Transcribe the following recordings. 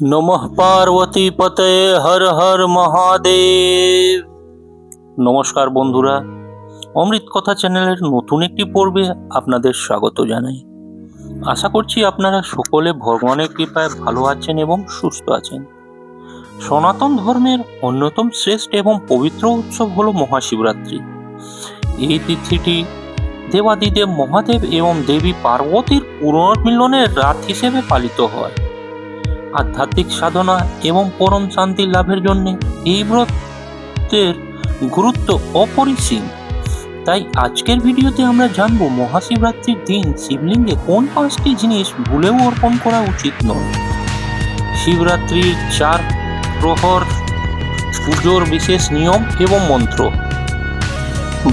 নমঃ পার্বতী পতে হর হর মহাদেব। নমস্কার বন্ধুরা, অমৃত কথা চ্যানেলের নতুন একটি পর্বে আপনাদের স্বাগত জানাই। আশা করছি আপনারা সকলে ভগবানের কৃপায় ভালো আছেন এবং সুস্থ আছেন। সনাতন ধর্মের অন্যতম শ্রেষ্ঠ এবং পবিত্র উৎসব হল মহাশিবরাত্রি। এই তিথিটি দেবাদিদেব মহাদেব এবং দেবী পার্বতীর পুনর্মিলনের রাত হিসেবে পালিত হয়। আধ্যাত্মিক সাধনা এবং পরম শান্তি লাভের জন্য এই ব্রতের গুরুত্ব অপরিসীম। তাই আজকের ভিডিওতে আমরা জানব মহাশিবরাত্রির দিন শিবলিঙ্গে কোন 5টি জিনিস ভুলেও অর্পণ করা উচিত নয়। শিবরাত্রির 4 প্রহর পুজোর বিশেষ নিয়ম এবং মন্ত্র।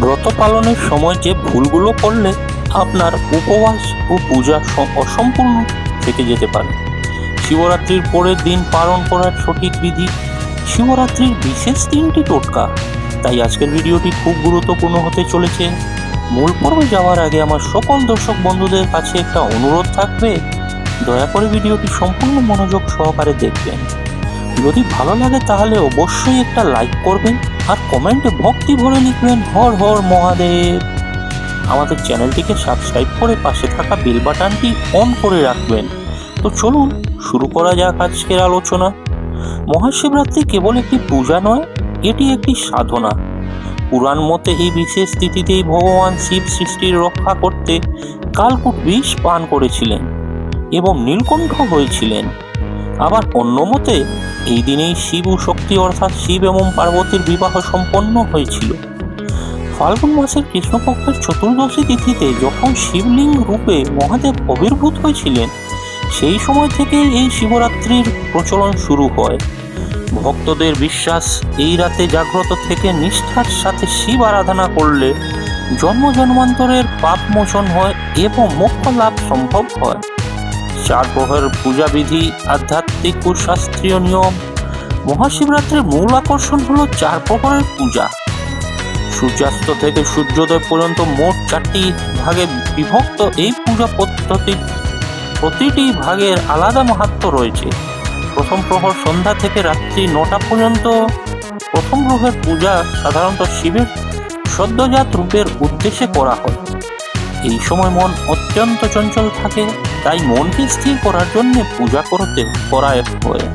ব্রত পালনের সময় যে ভুলগুলো করলে আপনার উপবাস ও পূজা অসম্পূর্ণ থেকে যেতে পারে। শিবরাত্রির পরের দিন পালন করার সঠিক বিধি। শিবরাত্রির বিশেষ 3টি টোটকা। তাই আজকের ভিডিওটি খুব গুরুত্বপূর্ণ হতে চলেছে। মূল পর্বে যাওয়ার আগে আমার সকল দর্শক বন্ধুদের কাছে একটা অনুরোধ থাকবে, দয়া করে ভিডিওটি সম্পূর্ণ মনোযোগ সহকারে দেখবেন। যদি ভালো লাগে তাহলে অবশ্যই একটা লাইক করবেন আর কমেন্টে ভক্তি ভরে লিখবেন হর হর মহাদেব। আমাদের চ্যানেলটিকে সাবস্ক্রাইব করে পাশে থাকা বেল বাটনটি অন করে রাখবেন। তো চলুন শুরু করা যাক আজকের আলোচনা। মহাশিবরাত্রি কেবল একটি পূজা নয়, এটি একটি সাধনা। পুরাণ মতে এই বিশেষ তিথিতেই ভগবান শিব সৃষ্টির রক্ষা করতে কালকূট বিষ পান করেছিলেন এবং নীলকণ্ঠ হয়েছিলেন। আবার অন্য মতে এই দিনেই শিব ও শক্তি অর্থাৎ শিব এবং পার্বতীর বিবাহ সম্পন্ন হয়েছিল। ফাল্গুন মাসের কৃষ্ণপক্ষের চতুর্দশী তিথিতে যখন শিবলিঙ্গ রূপে মহাদেব আবির্ভূত হয়েছিলেন, সেই সময় থেকে এই শিবরাত্রির প্রচলন শুরু হয়। ভক্তদের বিশ্বাস, এই রাতে জাগ্রত থেকে নিষ্ঠার সাথে শিব আরাধনা করলে জন্ম জন্মান্তরের পাপ মোচন হয় এবং মোক্ষ লাভ সম্ভব হয়। 4 প্রহরের পূজাবিধি, আধ্যাত্মিক ও শাস্ত্রীয় নিয়ম। মহাশিবরাত্রির মূল আকর্ষণ হলো 4 প্রহরের পূজা। সূর্যাস্ত থেকে সূর্যোদয় পর্যন্ত মোট 4টি ভাগে বিভক্ত এই পূজা পদ্ধতি, প্রতিটি ভাগের আলাদা মাহাত্ম্য রয়েছে। প্রথম প্রহর সন্ধ্যা থেকে রাত্রি 9টা পর্যন্ত। প্রথম প্রহরের পূজা সাধারণত শিবের সদ্যজাত রূপের উদ্দেশ্যে করা হয়। এই সময় মন অত্যন্ত চঞ্চল থাকে, তাই মনকে স্থির করার জন্য পূজা করা হয়।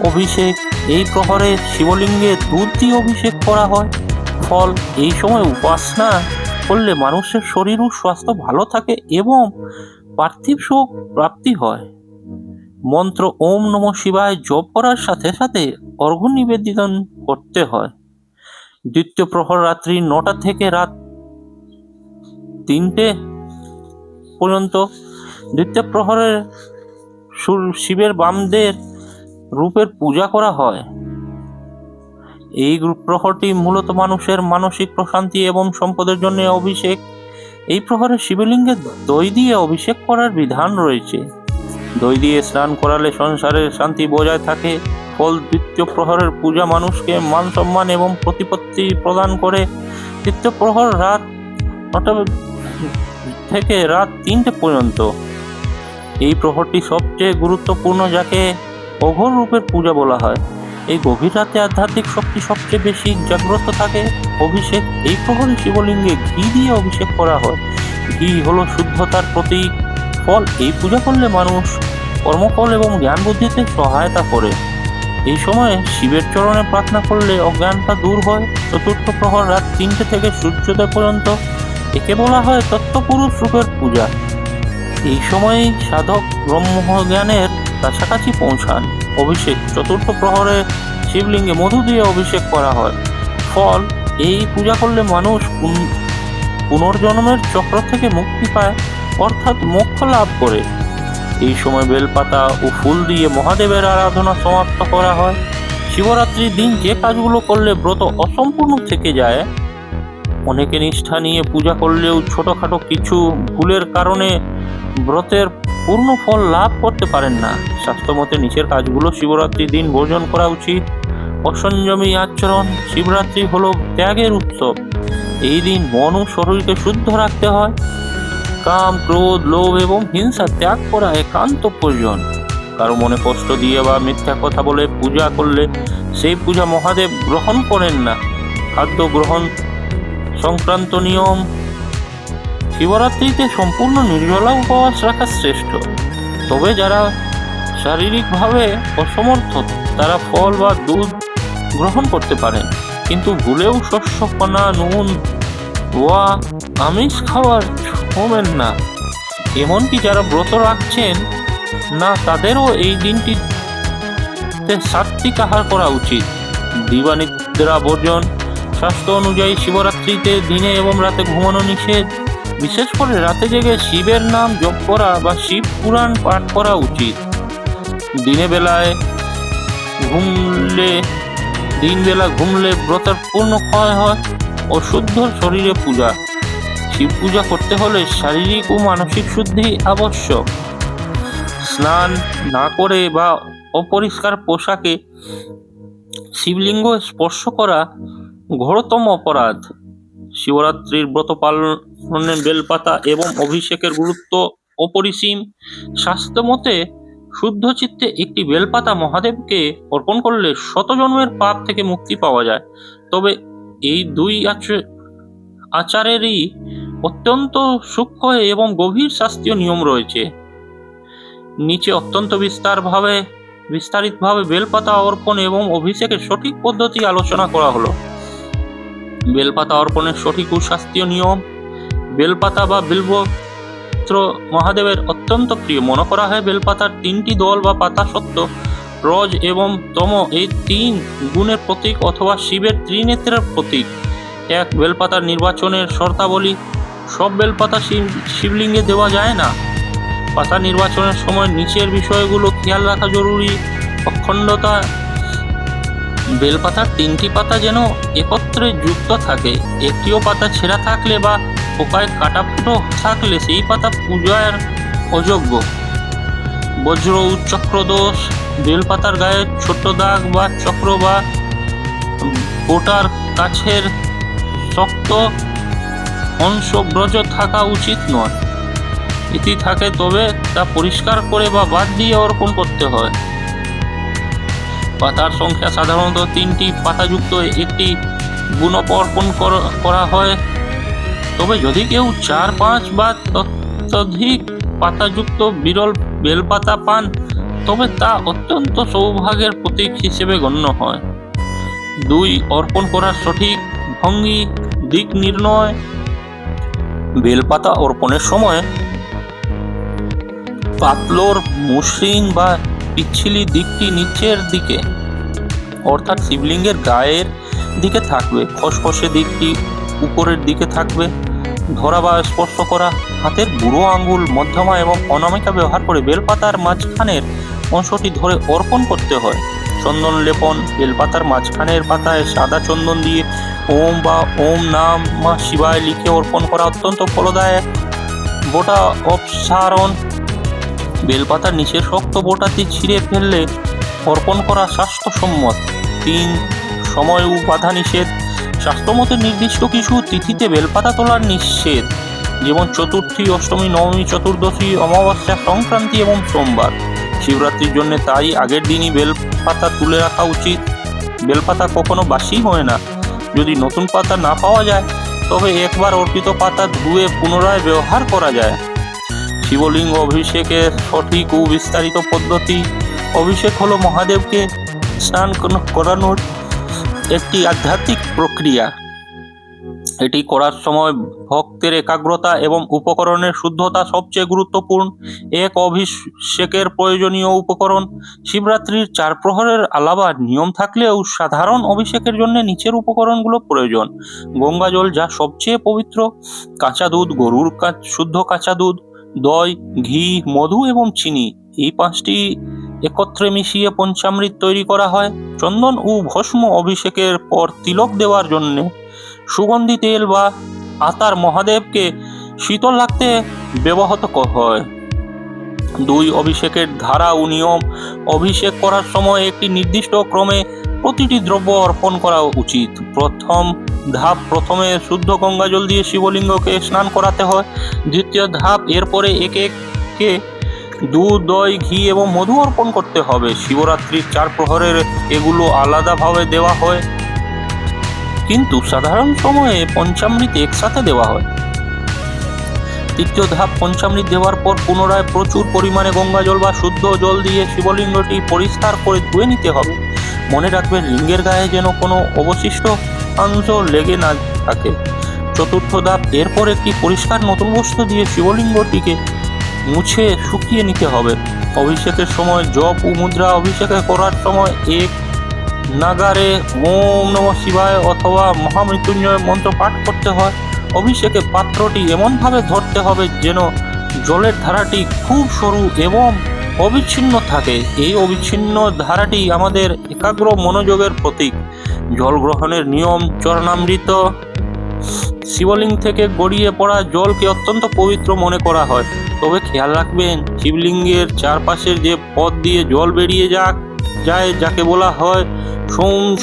অভিষেক, এই প্রহরে শিবলিঙ্গে দুধ দিয়ে অভিষেক করা হয়। ফল, এই সময় উপাসনা করলে মানুষের শরীর ও স্বাস্থ্য ভালো থাকে এবং পার্থিব সুখ প্রাপ্তি হয়। মন্ত্র ওম নমঃ শিবায় জপ করার সাথে সাথে অর্ঘ্য নিবেদন করতে হয়। দ্বিতীয় প্রহর রাত্রি 9টা থেকে রাত 3টে পর্যন্ত। দ্বিতীয় প্রহরে শিবের বামদের রূপের পূজা করা হয়। এই প্রহরটি মূলত মানুষের মানসিক প্রশান্তি এবং সম্পদের জন্য অভিষেক। এই প্রহরে শিবলিঙ্গে দই দিয়ে অভিষেক করার বিধান রয়েছে। দই দিয়ে স্নান করালে সংসারের শান্তি বজায় থাকে। ফল, দ্বিতীয় প্রহরের পূজা মানুষকে মান সম্মান এবং প্রতিপত্তি প্রদান করে। তৃতীয় প্রহর রাত 9টা থেকে রাত 3টে পর্যন্ত। এই প্রহরটি সবচেয়ে গুরুত্বপূর্ণ, যাকে অঘোর রূপের পূজা বলা হয়। এই গভীর রাতে আধ্যাত্মিক শক্তি সবচেয়ে বেশি জাগ্রত থাকে। অভিষেক, এই প্রহরে শিবলিঙ্গে ঘি দিয়ে অভিষেক করা হয়। ঘি হলো শুদ্ধতার প্রতীক। ফল, এই পূজা করলে মানুষ কর্মফল এবং জ্ঞান বুদ্ধিতে সহায়তা করে। এই সময়ে শিবের চরণে প্রার্থনা করলে অজ্ঞানতা দূর হয়। চতুর্থ প্রহর রাত 3টে থেকে সূর্যোদয় পর্যন্ত। একে বলা হয় তত্ত্বপুরুষ রূপের পূজা। এই সময়েই সাধক ব্রহ্মজ্ঞানের কাছাকাছি পৌঁছান। অভিষেক, চতুর্থ প্রহরে শিবলিঙ্গে মধু দিয়ে অভিষেক করা হয়। ফল, এই পূজা করলে মানুষ পুনর্জন্মের চক্র থেকে মুক্তি পায়, অর্থাৎ মোক্ষ লাভ করে। এই সময় বেলপাতা ও ফুল দিয়ে মহাদেবের আরাধনা সমাপ্ত করা হয়। শিবরাত্রির দিন যে কাজগুলো করলে ব্রত অসম্পূর্ণ থেকে যায়, অনেকে নিষ্ঠা নিয়ে পূজা করলেও ছোটখাটো কিছু ভুলের কারণে ব্রতের পূর্ণ ফল লাভ করতে পারেন না। শাস্ত্রমতে নিচের কাজগুলো শিবরাত্রির দিন বর্জন করা উচিত। অসংযমী আচরণ, শিবরাত্রি হলো ত্যাগের উৎসব। এই দিন মন ও শরীরকে শুদ্ধ রাখতে হয়। কাম, ক্রোধ, লোভ এবং হিংসা ত্যাগ করা একান্ত প্রয়োজন। কারো মনে কষ্ট দিয়ে বা মিথ্যা কথা বলে পূজা করলে সেই পূজা মহাদেব গ্রহণ করেন না। খাদ্য গ্রহণ সংক্রান্ত নিয়ম: শিবরাত্রিতে সম্পূর্ণ নির্জলা উপবাস রাখা শ্রেষ্ঠ, তবে যারা শারীরিকভাবে অসমর্থ তারা ফল বা দুধ গ্রহণ করতে পারেন, কিন্তু ভুলেও শস্য, কণা, নুন বা আমিষ খাবার ছুঁবেন না। এমনকি যারা ব্রত রাখছেন না তাদেরও এই দিনটিতে সাত্বিক আহার করা উচিত। দিবানিদ্রা বর্জন: শাস্ত্র অনুযায়ী শিবরাত্রিতে দিনে এবং রাতে ঘুমানো নিষেধ। বিশেষ করে রাতে জেগে শিবের নাম জপ করা বা শিব পুরাণ পাঠ করা উচিত। দিনবেলা ঘুমলে ব্রতের পূর্ণ ক্ষয় হয়। অশুদ্ধ শরীরে পূজা: শিব পূজা করতে হলে শারীরিক ও মানসিক শুদ্ধি আবশ্যক। স্নান না করে বা অপরিষ্কার পোশাকে শিবলিঙ্গ স্পর্শ করা ঘোরতম অপরাধ। শিবরাত্রির ব্রত পালনে বেলপাতা এবং অভিষেকের গুরুত্ব অপরিসীম। শাস্ত্র মতে শুদ্ধ চিত্তে একটি বেলপাতা মহাদেবকে অর্পণ করলে 100 জন্মের পাপ থেকে মুক্তি পাওয়া যায়। তবে এই দুই আচারেরই অত্যন্ত সূক্ষ্ম এবং গভীর শাস্ত্রীয় নিয়ম রয়েছে। নিচে অত্যন্ত বিস্তারিতভাবে বেলপাতা অর্পণ এবং অভিষেকের সঠিক পদ্ধতি আলোচনা করা হলো। বেলপাতা অর্পণের সঠিক ও শাস্ত্রীয় নিয়ম: বেলপাতা বা বিল্বপত্র মহাদেবের অত্যন্ত প্রিয়। মনে করা হয় বেলপাতার 3টি দল বা পাতা সত্য, রজ এবং তম এই 3 গুণের প্রতীক অথবা শিবের ত্রিনেত্রের প্রতীক। 1. বেলপাতার নির্বাচনের শর্তাবলী: সব বেলপাতা শিবলিঙ্গে দেওয়া যায় না। পাতা নির্বাচনের সময় নিচের বিষয়গুলো খেয়াল রাখা জরুরি: অখণ্ডতা: বেলপাতার 3টি পাতা যেন একত্রে যুক্ত থাকে। একটিও পাতা ছেঁড়া থাকলে বা পোকায় কাটা ফুটো থাকলে সেই পাতা পূজার অযোগ্য। বজ্র ও চক্র দোষ: বেলপাতার গায়ে ছোট দাগ বা চক্র বা বোটার কাছের শক্ত অংশ ব্রজ থাকা উচিত নয়। এটি থাকে তবে তা পরিষ্কার করে বা বাদ দিয়ে অর্পণ করতে হয়। পাতার সংখ্যা সাধারণত 3টি পাতাযুক্ত একটি গুণপ অর্পণ করা হয়। তবে যদি কেউ 4, 5 বা ততোধিক পাতাযুক্ত বিরল বেলপাতা পান তবে তা অত্যন্ত সৌভাগ্যের প্রতীক হিসেবে গণ্য হয়। 2. অর্পণ করার সঠিক ভঙ্গি, দিক নির্ণয়: বেলপাতা অর্পণের সময় পাতলোর মসৃণ বা পিচ্ছিলি দিকটি নিচের দিকে অর্থাৎ শিবলিঙ্গের গায়ের দিকে থাকবে। খসখসে দিকটি উপরের দিকে থাকবে। ধরা বা স্পর্শ করা: হাতের বুড়ো আঙ্গুল, মধ্যমা এবং অনামিকা ব্যবহার করে বেলপাতার মাঝখানের অংশটি ধরে অর্পণ করতে হয়। চন্দন লেপন: বেলপাতার মাঝখানের পাতায় সাদা চন্দন দিয়ে ওম বা ওম নমঃ শিবায় লিখে অর্পণ করা অত্যন্ত ফলদায়ক। বোটা অপসারণ: বেলপাতার নিচের শক্ত বোটাটি ছিঁড়ে ফেললে অর্পণ করা স্বাস্থ্যসম্মত। 3. সময় ও বাধা নিষেধ: শাস্ত্রমতে নির্দিষ্ট কিছু তিথিতে বেলপাতা তোলার নিষেধ, যেমন চতুর্থী, অষ্টমী, নবমী, চতুর্দশী, অমাবস্যা, সংক্রান্তি এবং সোমবার। শিবরাত্রির জন্য তাই আগের দিনই বেলপাতা তুলে রাখা উচিত। বেলপাতা কখনো বাসি হয় না। যদি নতুন পাতা না পাওয়া যায় তবে একবার অর্পিত পাতা ধুয়ে পুনরায় ব্যবহার করা যায়। শিবলিঙ্গ অভিষেকের সঠিক ও বিস্তারিত পদ্ধতি: অভিষেক হলো মহাদেবকে স্নান করানোর একটি আধ্যাত্মিক প্রক্রিয়া। এটি করার সময় ভক্তের একাগ্রতা এবং উপকরণের শুদ্ধতা সবচেয়ে গুরুত্বপূর্ণ। 1. অভিষেকের প্রয়োজনীয় উপকরণ: শিবরাত্রির 4 প্রহরের আলাদা নিয়ম থাকলেও সাধারণ অভিষেকের জন্য নিচের উপকরণগুলো প্রয়োজন: গঙ্গাজল যা সবচেয়ে পবিত্র, কাঁচা দুধ, গরুর শুদ্ধ কাঁচা দুধ, দই, ঘি, মধু এবং চিনি। এই 5টি একত্রে মিশিয়ে পঞ্চামৃত তৈরি করা হয়। চন্দন ও ভস্ম: অভিষেকের পর তিলক দেওয়ার জন্য। সুগন্ধি তেল বা আতর মহাদেবকে শীতল রাখতে ব্যবহৃত হয়। 2. অভিষেকের ধারা ও নিয়ম: অভিষেক করার সময় একটি নির্দিষ্ট ক্রমে প্রতিটি দ্রব্য অর্পণ করা উচিত। প্রথম ধাপ: প্রথমে শুদ্ধ গঙ্গাজল দিয়ে শিবলিঙ্গকে স্নান করাতে হয়। দ্বিতীয় ধাপ: এরপরে একে একে দুধ, দই, ঘি এবং মধু অর্পণ করতে হবে। শিবরাত্রির 4 প্রহরের এগুলো আলাদাভাবে দেওয়া হয়, কিন্তু সাধারণ সময়ে পঞ্চামৃত একসাথে দেওয়া হয়। তৃতীয় ধাপ, পঞ্চামৃত দেওয়ার পর পুনরায় প্রচুর পরিমাণে গঙ্গা জল বা শুদ্ধ জল দিয়ে শিবলিঙ্গটি পরিষ্কার করে ধুয়ে নিতে হবে। মনে রাখবেন, লিঙ্গের গায়ে যেন কোনো অবশিষ্ট অংশ লেগে না থাকে। চতুর্থ ধাপ, এরপর একটি পরিষ্কার নতুন বস্ত্র দিয়ে শিবলিঙ্গটিকে মুছে শুকিয়ে নিতে হবে। অভিষেকের সময় জপ ও মুদ্রা অভিষেকে করার সময় এক নাগারে ওম নমঃ শিবায় অথবা মহামৃত্যুঞ্জয় মন্ত্র পাঠ করতে হয়। অভিষেকে পাত্রটি এমনভাবে ধরতে হবে যেন জলের ধারাটি খুব সরু এবং অবিচ্ছিন্ন থাকে। এই অবিচ্ছিন্ন ধারাটি আমাদের একাগ্র মনোযোগের প্রতীক। জল গ্রহণের নিয়ম, চরণামৃত শিবলিঙ্গ থেকে গড়িয়ে পড়া জলকে অত্যন্ত পবিত্র মনে করা হয়। তবে খেয়াল রাখবেন, শিবলিঙ্গের চারপাশের যে পথ দিয়ে জল বেরিয়ে যায়, যাকে বলা হয়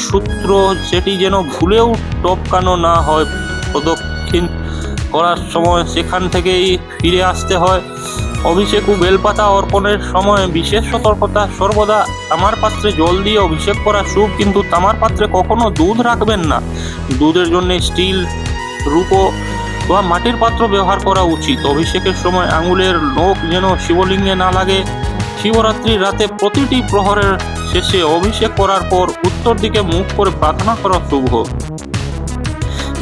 সূত্র, সেটি যেন ভুলেও টপকানো না হয়। প্রদক্ষিণ করার সময় সেখান থেকেই ফিরে আসতে হয়। অভিষেক ও বেলপাতা অর্পণের সময় বিশেষ সতর্কতা, সর্বদা তামার পাত্রে জল দিয়ে অভিষেক করা শুভ, কিন্তু তামার পাত্রে কখনো দুধ রাখবেন না। দুধের জন্য স্টিল, রূপো বা মাটির পাত্র ব্যবহার করা উচিত। অভিষেকের সময় আঙুলের নখ যেন শিবলিঙ্গে না লাগে। শিবরাত্রির রাতে প্রতিটি প্রহরের শেষে অভিষেক করার পর উত্তর দিকে মুখ করে প্রার্থনা করা শুভ।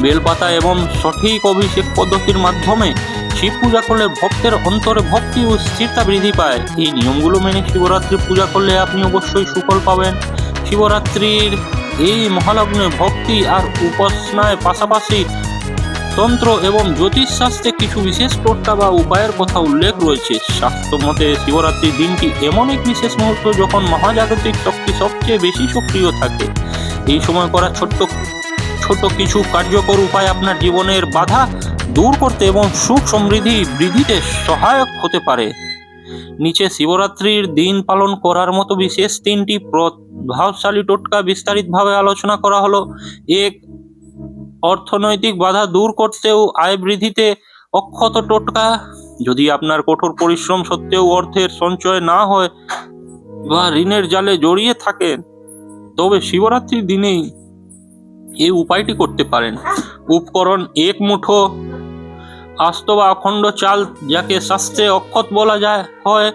বেলপাতা এবং সঠিক অভিষেক পদ্ধতির মাধ্যমে শিব পূজা করলে ভক্তের অন্তরে ভক্তি ও স্থিরতা বৃদ্ধি পায়। এই নিয়মগুলো মেনে শিবরাত্রি পূজা করলে আপনি অবশ্যই সুফল পাবেন। শিবরাত্রির এই মহালগ্নে ভক্তি আর উপাসনায় পাশাপাশি তন্ত্র এবং জ্যোতিষশাস্ত্রে কিছু বিশেষ টোটকা বা উপায়ের কথা উল্লেখ রয়েছে। শাস্ত্র মতে শিবরাত্রির দিনটি এমন এক বিশেষ মুহূর্ত যখন মহাজাগতিক শক্তি সবচেয়ে বেশি সক্রিয় থাকে। এই সময় করা ছোট কিছু কার্যকর উপায় আপনার জীবনের বাধা দূর করতে এবং সুখ সমৃদ্ধি বৃদ্ধিতে সহায়ক হতে পারে। নিচে শিবরাত্রির দিন পালন করার মতো বিশেষ 3টি প্রভাবশালী টোটকা বিস্তারিতভাবে আলোচনা করা হলো। 1. অর্থনৈতিক বাধা দূর করতে ও আয় বৃদ্ধিতে অক্ষত টোটকা। যদি আপনার কঠোর পরিশ্রম সত্ত্বেও অর্থের সঞ্চয় না হয় বা ঋণের জালে জড়িয়ে থাকেন, তবে শিবরাত্রির দিনেই এই উপায়টি করতে পারেন। উপকরণ: 1 মুঠো আস্ত বা অখণ্ড চাল, যাকে শাস্ত্রে অক্ষত বলা হয়।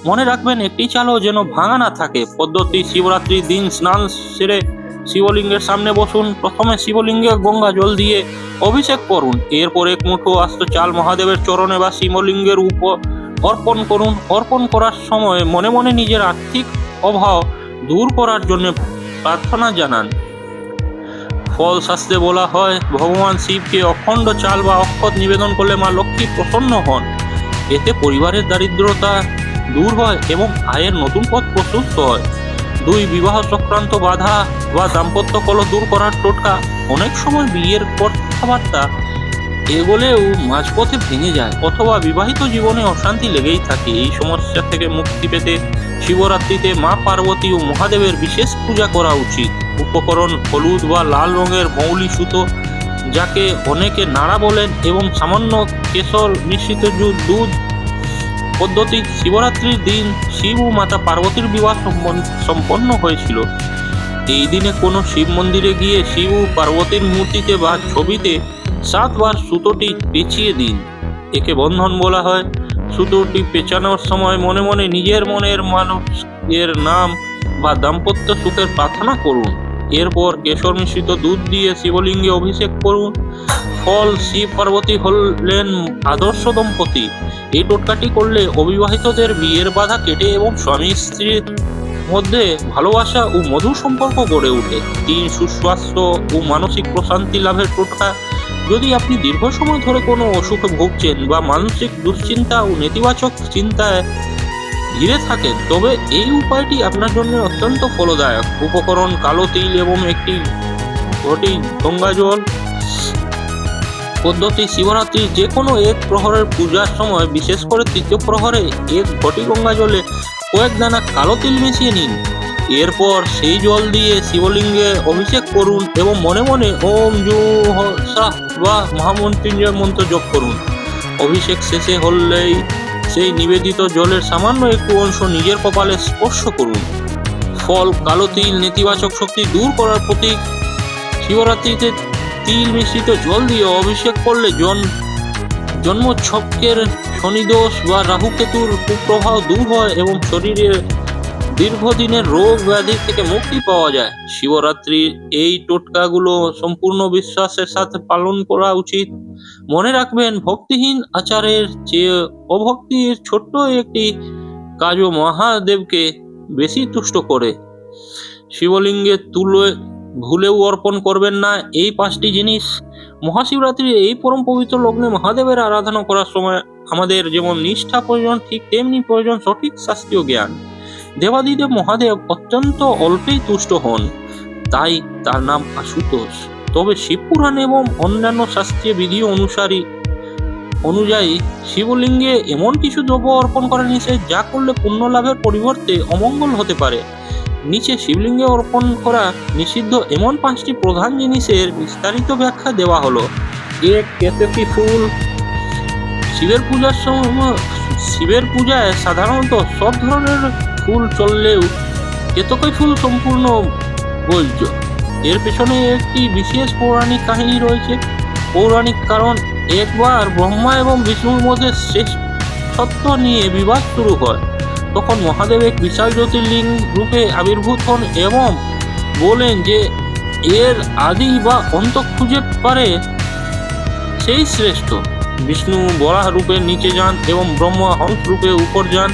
মনে রাখবেন, একটি চালও যেন ভাঙা না থাকে। পদ্ধতি: শিবরাত্রির দিন স্নান সেরে শিবলিঙ্গের সামনে বসুন। প্রথমে শিবলিঙ্গে গঙ্গা জল দিয়ে অভিষেক করুন। এরপর 1 মুঠো আস্ত চাল মহাদেবের চরণে বা শিবলিঙ্গের উপর অর্পণ করুন। অর্পণ করার সময় মনে মনে নিজের আর্থিক অভাব দূর করার জন্য প্রার্থনা জানান। ফল শাস্ত্রে বলা হয়, ভগবান শিবকে অখণ্ড চাল বা অক্ষত নিবেদন করলে মা লক্ষ্মী প্রসন্ন হন। এতে পরিবারের দারিদ্রতা দূর হয় এবং আয়ের নতুন পথ প্রশস্ত হয়। 2. বিবাহ সংক্রান্ত বাধা বা দাম্পত্য কলহ দূর করার টোটকা। অনেক সময় বিয়ের কথাবার্তা এগোলেও মাঝপথে ভেঙে যায় অথবা বিবাহিত জীবনে অশান্তি লেগেই থাকে। এই সমস্যা থেকে মুক্তি পেতে শিবরাত্রিতে মা পার্বতী ও মহাদেবের বিশেষ পূজা করা উচিত। উপকরণ: হলুদ বা লাল রঙের মৌলি সুতো, যাকে অনেকে নাড়া বলেন, এবং সামান্য কেশর মিশ্রিত দুধ। পদ্ধতি: শিবরাত্রির দিন শিব ও মাতা পার্বতীর বিবাহ সম্পন্ন হয়েছিল। এই দিনে কোনো শিব মন্দিরে গিয়ে শিব ও পার্বতীর মূর্তিতে বা ছবিতে 7 বার সুতোটি পেঁচিয়ে দিন। একে বন্ধন বলা হয়। সুতোটি পেঁচানোর সময় মনে মনে নিজের মনের মানুষের নাম বা দাম্পত্য সুখের প্রার্থনা করুন। এরপর কেশর মিশ্রিত দুধ দিয়ে শিবলিঙ্গে অভিষেক করুন। ফল: শিব পার্বতী হলেন আদর্শ দম্পতি। এই টোটকাটি করলে অবিবাহিতদের বিয়ের বাধা কেটে এবং স্বামী স্ত্রীর মধ্যে ভালোবাসা ও মধুর সম্পর্ক গড়ে ওঠে। 3. সুস্বাস্থ্য ও মানসিক প্রশান্তি লাভের টোটকা। যদি আপনি দীর্ঘ সময় ধরে কোনো অসুখে ভুগছেন বা মানসিক দুশ্চিন্তা ও নেতিবাচক চিন্তায় ঘিরে থাকেন, তবে এই উপায়টি আপনার জন্য অত্যন্ত ফলদায়ক। উপকরণ: কালো তিল এবং একটি ঘটি গঙ্গা জল। পদ্ধতি: শিবরাত্রির যে কোনো 1 প্রহরের পূজার সময়, বিশেষ করে 3য় প্রহরে, 1 ঘটি গঙ্গা জলে কয়েক দানা কালো তিল মিশিয়ে নিন। এরপর সেই জল দিয়ে শিবলিঙ্গে অভিষেক করুন এবং মনে মনে ওম জুঃ সা বা মহামৃত্যুঞ্জয় মন্ত্র জপ করুন। অভিষেক শেষে হলেই সেই নিবেদিত জলের সামান্য একটু অংশ নিজের কপালে স্পর্শ করুন। ফল কালো তিল নেতিবাচক শক্তি দূর করার প্রতীক। শিবরাত্রিতে তিল মিশ্রিত জল দিয়ে অভিষেক করলে জন্মছকের শনিদোষ বা রাহুকেতুর কুপ্রভাব দূর হয় এবং শরীরের দীর্ঘদিনের রোগ ব্যাধি থেকে মুক্তি পাওয়া যায়। শিবরাত্রির এই টোটকাগুলো সম্পূর্ণ বিশ্বাসের সাথে পালন করা উচিত। মনে রাখবেন, ভক্তিহীন আচারের চেয়ে অভক্তির ছোট্ট একটি কাজও মহাদেবকে বেশি তুষ্ট করে। শিবলিঙ্গে তুলে ভুলেও অর্পণ করবেন না এই 5টি জিনিস। মহাশিবরাত্রির এই পরম পবিত্র লগ্নে মহাদেবের আরাধনা করার সময় আমাদের যেমন নিষ্ঠা প্রয়োজন, ঠিক তেমনি প্রয়োজন সঠিক শাস্ত্রীয় জ্ঞান। দেবাদিদেব মহাদেব অত্যন্ত অল্পেই তুষ্ট হন, তাই তার নাম আশুতোষ। তবে শিবপুরাণ এবং অন্যান্য শাস্ত্রীয় বিধি অনুযায়ী শিবলিঙ্গে এমন কিছু দ্রব্য অর্পণ করা নিষেধ, যা করলে পুণ্য লাভের পরিবর্তে অমঙ্গল হতে পারে। নিচে শিবলিঙ্গে অর্পণ করা নিষিদ্ধ এমন 5টি প্রধান জিনিসের বিস্তারিত ব্যাখ্যা দেওয়া হলো। 1. কেতকী ফুল। শিবের পূজায় সাধারণত সব ধরনের ফুল চললেও কেতকী ফুল সম্পূর্ণ বর্জ্য। এর পেছনে একটি বিশেষ পৌরাণিক কাহিনী রয়েছে। পৌরাণিক কারণ, একবার ব্রহ্মা এবং বিষ্ণুর মধ্যে শ্রেষ্ঠত্ব নিয়ে বিবাদ শুরু হয়। তখন মহাদেব এক বিশাল জ্যোতির্লিঙ্গ রূপে আবির্ভূত হন এবং বলেন যে এর আদি বা অন্ত খুঁজে পারে সেই শ্রেষ্ঠ। বিষ্ণু বরাহ রূপে নিচে যান এবং ব্রহ্মা হংস রূপে উপর যান।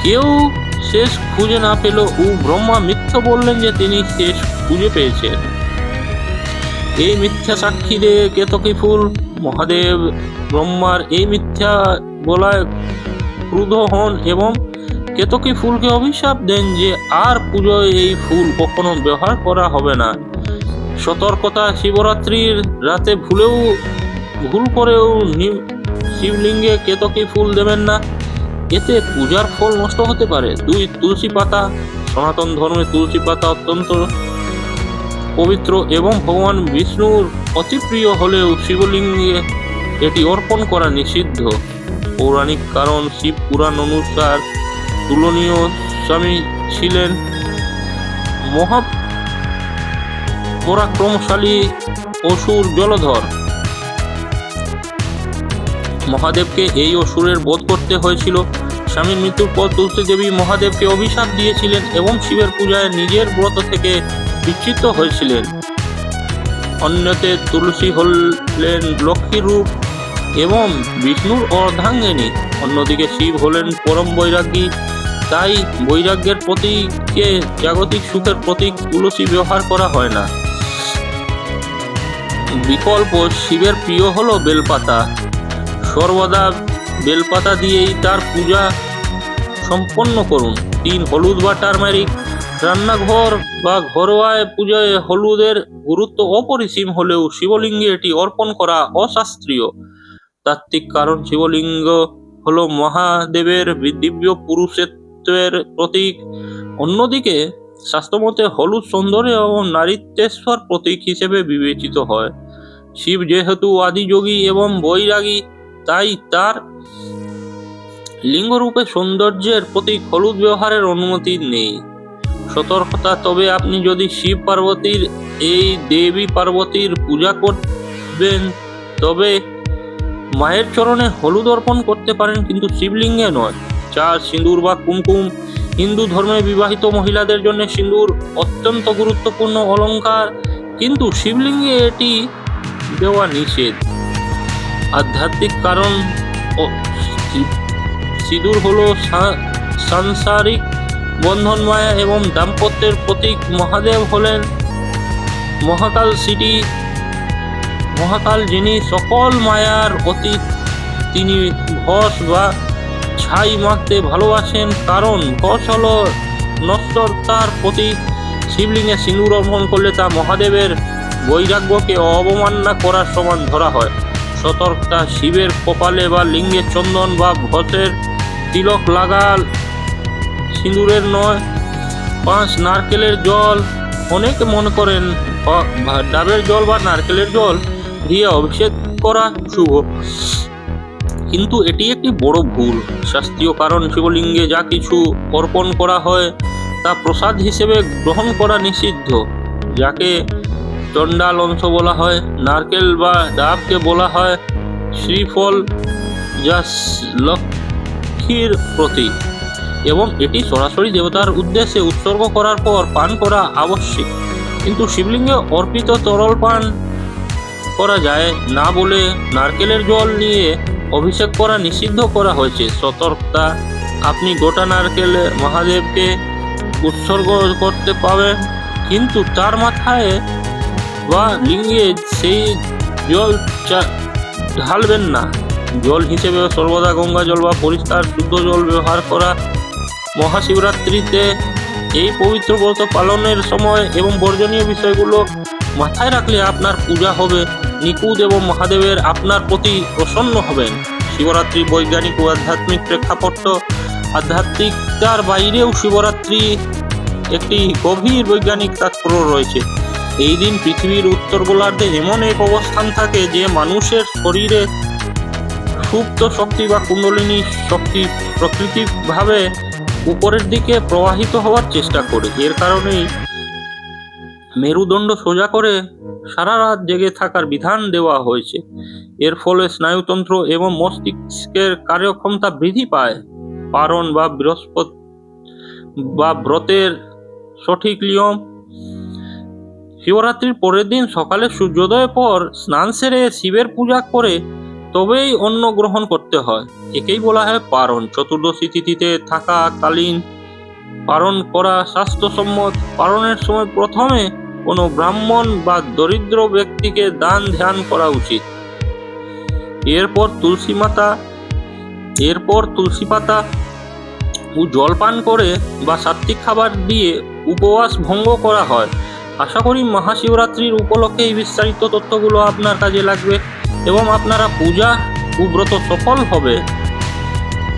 কেউ শেষ খুঁজে না পেল ও ব্রহ্মা মিথ্যা বললেন যে তিনি শেষ খুঁজে পেয়েছেন। এই মিথ্যা সাক্ষী দিয়ে কেতকী ফুল। মহাদেব ব্রহ্মার এই মিথ্যা বলায় ক্রুদ্ধ হন এবং কেতকী ফুলকে অভিশাপ দেন যে আর পুজোয় এই ফুল কখনো ব্যবহার করা হবে না। সতর্কতা, শিবরাত্রির রাতে ভুল করেও শিবলিঙ্গে কেতকী ফুল দেবেন না, এতে পূজার ফল নষ্ট হতে পারে। 2. তুলসী পাতা। সনাতন ধর্মে তুলসী পাতা অত্যন্ত পবিত্র এবং ভগবান বিষ্ণুর অতি প্রিয় হলেও শিবলিঙ্গে এটি অর্পণ করা নিষিদ্ধ। পৌরাণিক কারণ, শিব পুরাণ অনুসার তুলনীয় স্বামী ছিলেন মহাপরাক্রমশালী অসুর জলধর। মহাদেবকে এই অসুরের বধ করতে হয়েছিল। স্বামীর মৃত্যুর পর তুলসী দেবী মহাদেবকে অভিশাপ দিয়েছিলেন এবং শিবের পূজায় নিজের ব্রত থেকে বিচ্যুত হয়েছিলেন। অন্যতে তুলসী হলেন লক্ষ্মী রূপ এবং বিষ্ণুর অর্ধাঙ্গিনী। অন্যদিকে শিব হলেন পরম বৈরাগী, তাই বৈরাগ্যের প্রতীকে জাগতিক সুখের প্রতীক তুলসী ব্যবহার করা হয় না। বিকল্প, শিবের প্রিয় হলো বেলপাতা। সর্বদা বেলপাতা দিয়েই তার পূজা সম্পন্ন করুন। 3. হলুদ বা টারমারিক। রান্নাঘর বা ঘরোয়া পূজায় হলুদের গুরুত্ব অপরিসীম হলেও শিবলিঙ্গে এটি অর্পণ করা অশাস্ত্রীয়। তাত্ত্বিক কারণ, শিবলিঙ্গ হলো মহাদেবের দিব্য পুরুষত্বের প্রতীক। অন্যদিকে শাস্ত্রমতে হলুদ সৌন্দর্য এবং নারীত্বেশ্বর প্রতীক হিসেবে বিবেচিত হয়। শিব যেহেতু আদিযোগী এবং বৈরাগী, তাই তার লিঙ্গরূপে সৌন্দর্যের প্রতীক হলুদ ব্যবহারের অনুমতি নেই। সতর্কতা, তবে আপনি যদি শিব পার্বতীর এই দেবী পার্বতীর পূজা করবেন তবে মায়ের চরণে হলুদ অর্পণ করতে পারেন, কিন্তু শিবলিঙ্গে নয়। 4. সিঁদুর বা কুমকুম। হিন্দু ধর্মে বিবাহিত মহিলাদের জন্য সিঁদুর অত্যন্ত গুরুত্বপূর্ণ অলঙ্কার, কিন্তু শিবলিঙ্গে এটি দেওয়া নিষেধ। আধ্যাত্মিক কারণ, সিঁদুর হলো সাংসারিক বন্ধন, মায়া এবং দাম্পত্যের প্রতীক। মহাদেব হলেন মহাকাল, যিনি সকল মায়ার অতীত। তিনি ভস বা ছাই মাখতে ভালোবাসেন, কারণ ভস হলো নশ্বরতার প্রতীক। শিবলিঙ্গে সিঁদুর অর্পণ করলে তা মহাদেবের বৈরাগ্যকে অবমাননা করার সমান ধরা হয়। সতর্কতা, শিবের কপালে বা লিঙ্গে চন্দন বা ভসের তিলক লাগাল, সিঁদুরের নয়। 5. নারকেলের জল। অনেকে মনে করেন ডাবের জল বা নারকেলের জল দিয়ে অভিষেক করা শুভ, কিন্তু এটি একটি বড় ভুল। শাস্ত্রীয় কারণ শিবলিঙ্গে যা কিছু অর্পণ করা হয় তা প্রসাদ হিসেবে গ্রহণ করা নিষিদ্ধ, যাকে চণ্ডাল অংশ বলা হয়। নারকেল বা ডাবকে বলা হয় শ্রীফল, যা লক্ষ্মীর প্রতীক, এবং এটি সরাসরি দেবতার উদ্দেশ্যে উৎসর্গ করার পর পান করা আবশ্যিক। কিন্তু শিবলিঙ্গে অর্পিত তরল পান করা যায় না বলে নারকেলের জল নিয়ে অভিষেক করা নিষিদ্ধ করা হয়েছে। সতর্কতা, আপনি গোটা নারকেল মহাদেবকে উৎসর্গ করতে পাবেন, কিন্তু তার মাথায় বা লিঙ্গে সেই জল ঢালবেন না। জল হিসেবে সর্বদা গঙ্গা জল বা পরিষ্কার শুদ্ধ জল ব্যবহার করা। মহাশিবরাত্রিতে এই পবিত্র ব্রত পালনের সময় এবং বর্জনীয় বিষয়গুলো মাথায় রাখলে আপনার পূজা হবে নিখুঁত এবং মহাদেবের আপনার প্রতি প্রসন্ন হবেন। শিবরাত্রি বৈজ্ঞানিক ও আধ্যাত্মিক প্রেক্ষাপট। আধ্যাত্মিকতার বাইরেও শিবরাত্রি একটি গভীর বৈজ্ঞানিক তাৎপর্য রয়েছে। এই দিন পৃথিবীর উত্তর গোলার্ধে এমন এক অবস্থান থাকে যে মানুষের শরীরে সুপ্ত শক্তি বা কুণ্ডলিনী শক্তি প্রাকৃতিকভাবে উপরের দিকে প্রবাহিত হওয়ার চেষ্টা করে। এর কারণেই মেরুদণ্ড সোজা করে সারা রাত জেগে থাকার বিধান দেওয়া হয়েছে। এর ফলে স্নায়ুতন্ত্র এবং মস্তিষ্কের কার্যক্ষমতা বৃদ্ধি পায়। পারণ বা বৃহস্পতি বা ব্রতের সঠিক নিয়ম। শিবরাত্রির পরের দিন সকালে সূর্যোদয়ের পর স্নান সেরে শিবের পূজা করে তবেই অন্ন গ্রহণ করতে হয়। একেই বলা হয় পারণ। চতুর্দশী তিথিতে থাকাকালীন পারণ করা স্বাস্থ্যসম্মত। পারণের সময় প্রথমে কোনো ব্রাহ্মণ বা দরিদ্র ব্যক্তিকে দান ধ্যান করা উচিত। এরপর তুলসী পাতা ও জল পান করে বা সাত্বিক খাবার দিয়ে উপবাস ভঙ্গ করা হয়। আশা করি মহাশিবরাত্রির উপলক্ষে এই বিস্তারিত তথ্যগুলো আপনার কাজে লাগবে এবং আপনারা পূজা ও ব্রত সফল হবে।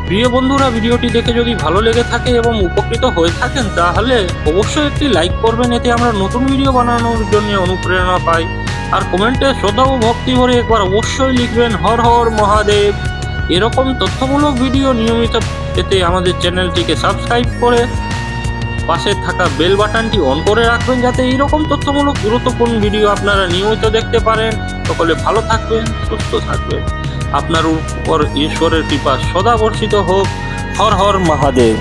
প্রিয় বন্ধুরা, ভিডিওটি দেখে যদি ভালো লেগে থাকে এবং উপকৃত হয়ে থাকেন তাহলে অবশ্যই একটি লাইক করবেন, এতে আমরা নতুন ভিডিও বানানোর জন্য অনুপ্রেরণা পাই। আর কমেন্টে শ্রদ্ধা ও ভক্তি ভরে একবার অবশ্যই লিখবেন হর হর মহাদেব। এরকম তথ্যমূলক ভিডিও নিয়মিত পেতে আমাদের চ্যানেলটিকে সাবস্ক্রাইব করে পাশে থাকা বেল বাটনটি অন করে রাখবেন, যাতে এইরকম তথ্যমূলক গুরুত্বপূর্ণ ভিডিও আপনারা নিয়মিত দেখতে পারেন। সকলে ভালো থাকবেন, সুস্থ থাকবেন। আপনার উপর ঈশ্বরের কৃপা সদা বর্ষিত হোক। হর হর মহাদেব।